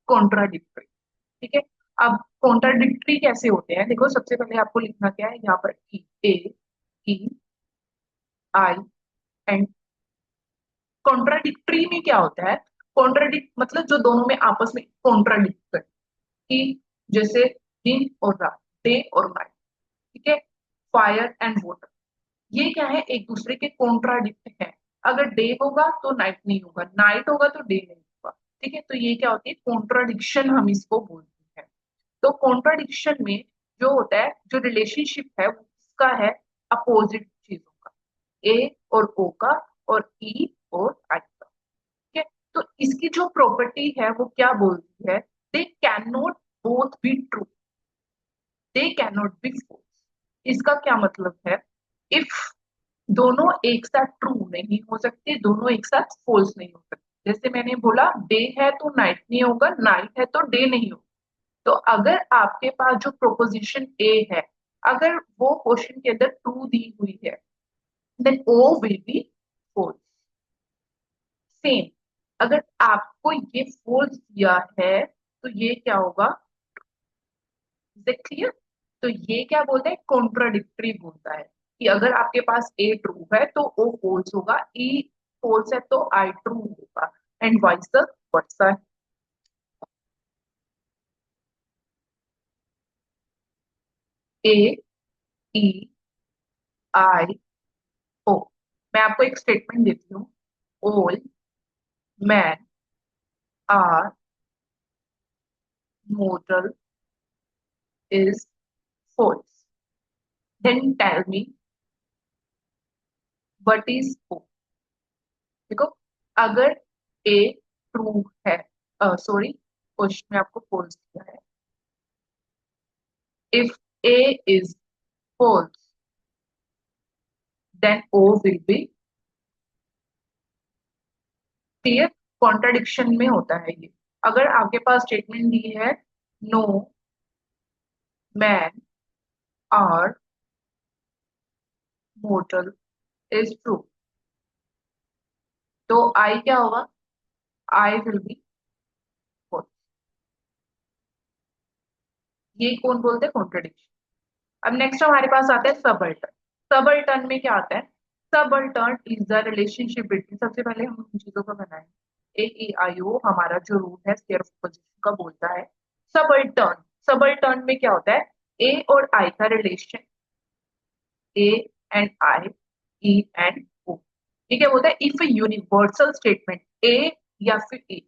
Contradictory. ठीक है। अब कॉन्ट्राडिक्टरी कैसे होते हैं, देखो सबसे पहले आपको लिखना क्या है यहाँ पर, ए, ई, आई एंड। कॉन्ट्राडिक्टरी में क्या होता है, कॉन्ट्राडिक्ट मतलब जो दोनों में आपस में कॉन्ट्राडिक्ट कर, कि जैसे दिन और रात, डे और नाइट। ठीक है। फायर एंड वाटर, ये क्या है, एक दूसरे के कॉन्ट्राडिक्ट है। अगर डे होगा तो नाइट नहीं होगा, नाइट होगा तो डे नहीं होगा। ठीक है, तो ये क्या होती है, कॉन्ट्राडिक्शन हम इसको बोलते हैं। तो कॉन्ट्राडिक्शन में जो होता है, जो रिलेशनशिप है वो उसका है अपोजिट चीजों का, ए और ओ का, और ई और आई का। ठीक है। तो इसकी जो प्रॉपर्टी है वो क्या बोलती है, they can not both be true, they can not be false. इसका क्या मतलब है, इफ दोनों एक साथ ट्रू नहीं हो सकते, दोनों एक साथ फॉल्स नहीं हो सकते। जैसे मैंने बोला डे है तो नाइट नहीं होगा, नाइट है तो डे नहीं होगा। तो अगर आपके पास जो प्रोपोजिशन ए है, अगर वो क्वेश्चन के अंदर ट्रू दी हुई है, then O will be false. Same, अगर आपको ये फॉल्स दिया है तो ये क्या होगा, क्लियर। तो ये क्या बोलता है, कॉन्ट्राडिक्टरी बोलता है कि अगर आपके पास ए ट्रू है तो ओ फॉल्स होगा, ई फॉल्स है तो आई ट्रू होगा, and vice versa. A, E, I, O. मैं आपको एक स्टेटमेंट देती हूँ, all man are mortal is false, then tell me what is O. देखो, अगर ए ट्रू है, सॉरी, क्वेश्चन में आपको फॉल्स दिया है, if A is false, then O will be clear। Contradiction में होता है ये। अगर आपके पास स्टेटमेंट दी है, no man are mortal is true, तो आई क्या होगा, आई विल बी फॉल्स। ये कौन बोलते हैं, कॉन्ट्राडिक्शन। अब नेक्स्ट हमारे पास आता है सबल्टर्न। सबल्टर्न में क्या आता है, subaltern is the relationship between, सबसे पहले हम उन चीजों को बनाएं। ए ई आई ओ हमारा जो रूल है स्क्वायर ऑफ पोजीशन का बोलता है। सबल्टर्न, सबल्टर्न में क्या होता है, ए और आई का relation, A and I, E and O. ये क्या बोलता है, if A universal statement A या फिर ए